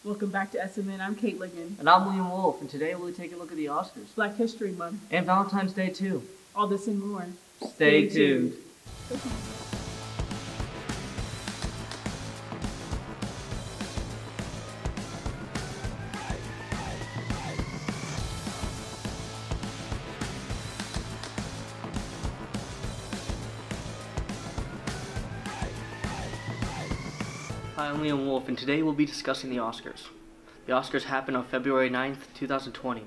Welcome back to SMN. I'm Kate Ligon. And I'm William Wolf, and today we'll take a look at the Oscars. Black History Month. And Valentine's Day, too. All this and more. Stay tuned. Hi, I'm Liam Wolf, and today we'll be discussing the Oscars. The Oscars happened on February 9th, 2020.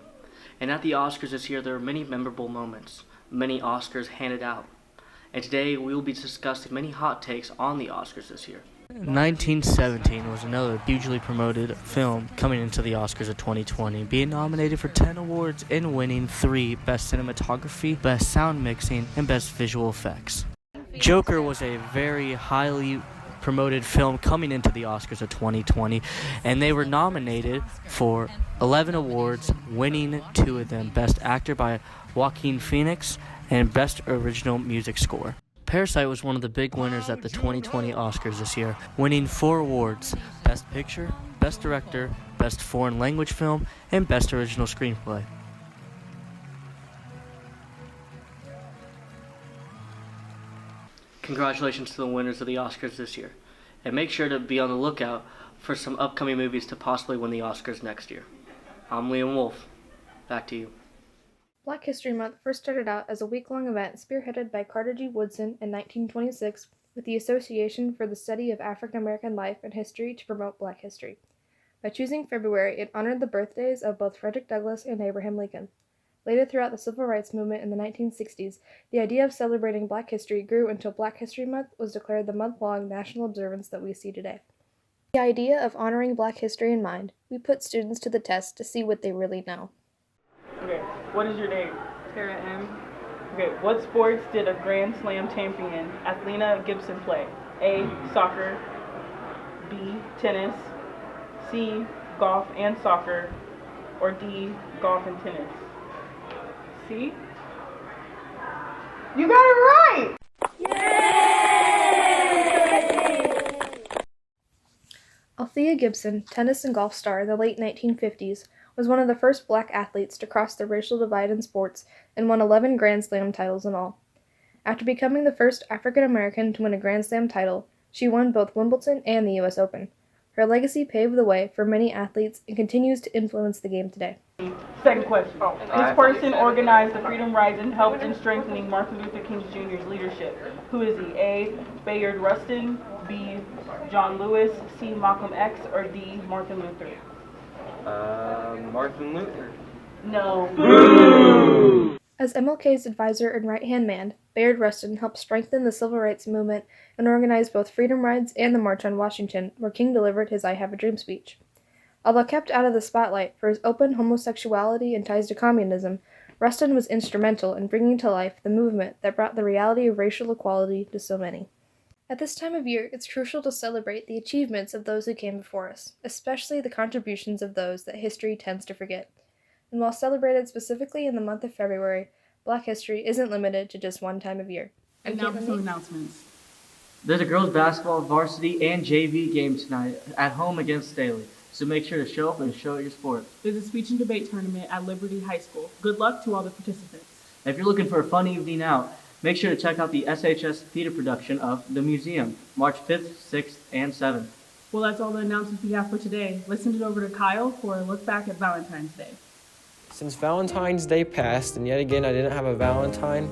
And at the Oscars this year, there are many memorable moments, many Oscars handed out. And today we will be discussing many hot takes on the Oscars this year. 1917 was another hugely promoted film coming into the Oscars of 2020, being nominated for 10 awards and winning 3 Best Cinematography, Best Sound Mixing, and Best Visual Effects. Joker was a very highly promoted film coming into the Oscars of 2020, and they were nominated for 11 awards, winning 2 of them, Best Actor by Joaquin Phoenix and Best Original Music Score. Parasite was one of the big winners at the 2020 Oscars this year, winning 4 awards, Best Picture, Best Director, Best Foreign Language Film, and Best Original Screenplay. Congratulations to the winners of the Oscars this year, and make sure to be on the lookout for some upcoming movies to possibly win the Oscars next year. I'm Liam Wolf. Back to you. Black History Month first started out as a week-long event spearheaded by Carter G. Woodson in 1926 with the Association for the Study of African American Life and History to promote Black history. By choosing February, it honored the birthdays of both Frederick Douglass and Abraham Lincoln. Later throughout the Civil Rights Movement in the 1960s, the idea of celebrating Black history grew until Black History Month was declared the month-long national observance that we see today. With the idea of honoring Black history in mind, we put students to the test to see what they really know. Okay, what is your name? Tara M. Okay, what sports did a Grand Slam champion Athlena Gibson play? A. Soccer. B. Tennis. C. Golf and soccer. Or D. Golf and tennis. See? You got it right! Yay! Althea Gibson, tennis and golf star in the late 1950s, was one of the first Black athletes to cross the racial divide in sports and won 11 Grand Slam titles in all. After becoming the first African American to win a Grand Slam title, she won both Wimbledon and the U.S. Open. Her legacy paved the way for many athletes and continues to influence the game today. Second question. This person organized the Freedom Rides and helped in strengthening Martin Luther King Jr.'s leadership. Who is he? A. Bayard Rustin, B. John Lewis, C. Malcolm X, or D. Martin Luther? Martin Luther. No. Boo! As MLK's advisor and right-hand man, Bayard Rustin helped strengthen the civil rights movement and organized both Freedom Rides and the March on Washington, where King delivered his I Have a Dream speech. Although kept out of the spotlight for his open homosexuality and ties to communism, Rustin was instrumental in bringing to life the movement that brought the reality of racial equality to so many. At this time of year, it's crucial to celebrate the achievements of those who came before us, especially the contributions of those that history tends to forget. And while celebrated specifically in the month of February, Black history isn't limited to just one time of year. And now for some announcements. There's a girls' basketball varsity and JV game tonight at home against Staley, so make sure to show up and show your sport. There's a speech and debate tournament at Liberty High School. Good luck to all the participants. If you're looking for a fun evening out, make sure to check out the SHS theater production of The Museum, March 5th, 6th, and 7th. Well, that's all the announcements we have for today. Let's send it over to Kyle for a look back at Valentine's Day. Since Valentine's Day passed, and yet again I didn't have a Valentine,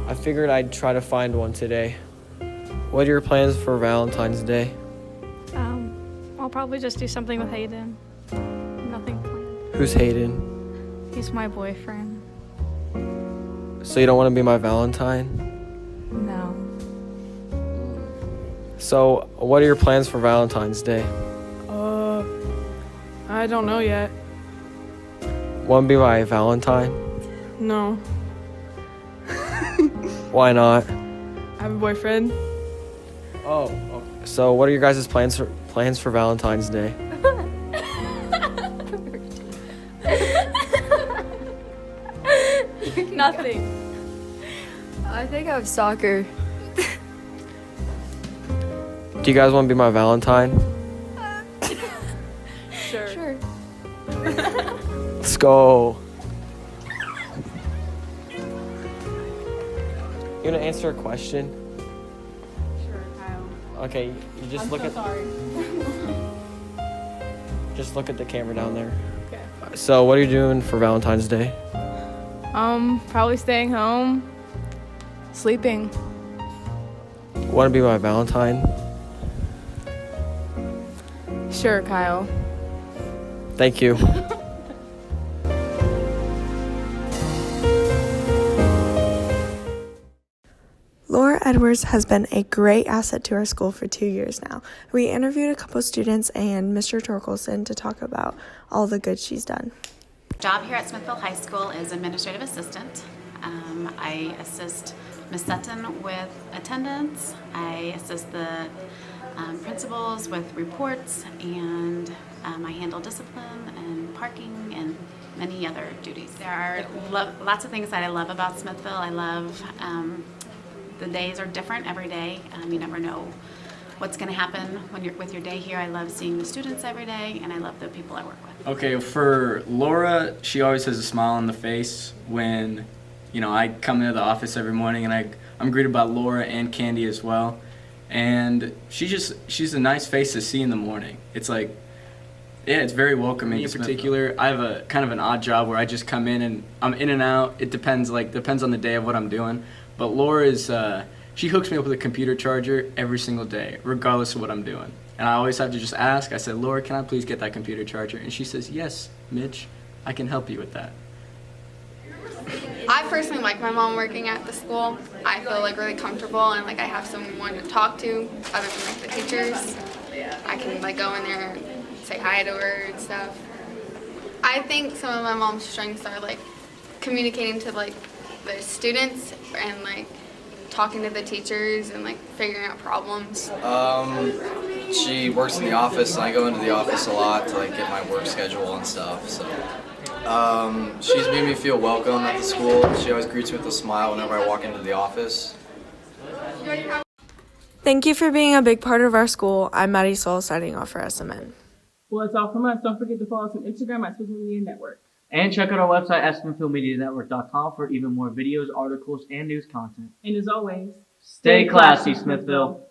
I figured I'd try to find one today. What are your plans for Valentine's Day? I'll probably just do something with Hayden. Nothing planned. Who's Hayden? He's my boyfriend. So you don't want to be my Valentine? No. So what are your plans for Valentine's Day? I don't know yet. Want to be my Valentine? No. Why not? I have a boyfriend. Oh, okay. So what are your guys' plans for Valentine's Day? Nothing. I think I have soccer. Do you guys want to be my Valentine? Sure. Let's go. You gonna answer a question? Sure, Kyle. Okay, you just I'm look so at sorry. just look at the camera down there. Okay. So, what are you doing for Valentine's Day? Probably staying home, sleeping. Want to be my Valentine? Sure, Kyle. Thank you. Laura Edwards has been a great asset to our school for 2 years now. We interviewed a couple students and Mr. Torkelson to talk about all the good she's done. Job here at Smithville High School is administrative assistant. I assist Ms. Sutton with attendance. I assist the principals with reports, and I handle discipline and parking and many other duties. There are lots of things that I love about Smithville. I love the days are different every day. You never know what's going to happen when you're with your day here. I love seeing the students every day, and I love the people I work with. Okay, for Laura, she always has a smile on the face when, I come into the office every morning, and I'm greeted by Laura and Candy as well. And she's a nice face to see in the morning. It's like, yeah, it's very welcoming. In particular, I have a kind of an odd job where I just come in and I'm in and out. It depends on the day of what I'm doing. But Laura is, she hooks me up with a computer charger every single day, regardless of what I'm doing. And I always have to just ask. I said, Laura, can I please get that computer charger? And she says, yes, Mitch, I can help you with that. I personally like my mom working at the school. I feel really comfortable, and I have someone to talk to other than the teachers. I can go in there and say hi to her and stuff. I think some of my mom's strengths are communicating to the students and talking to the teachers and figuring out problems. She works in the office, and I go into the office a lot to get my work schedule and stuff. So she's made me feel welcome at the school. She always greets me with a smile whenever I walk into the office. Thank you for being a big part of our school. I'm Maddie Soul, signing off for SMN. Well, that's all from us. Don't forget to follow us on Instagram at Smithfield Media Network. And check out our website at smithfieldmedianetwork.com for even more videos, articles, and news content. And as always, Stay classy, Smithville.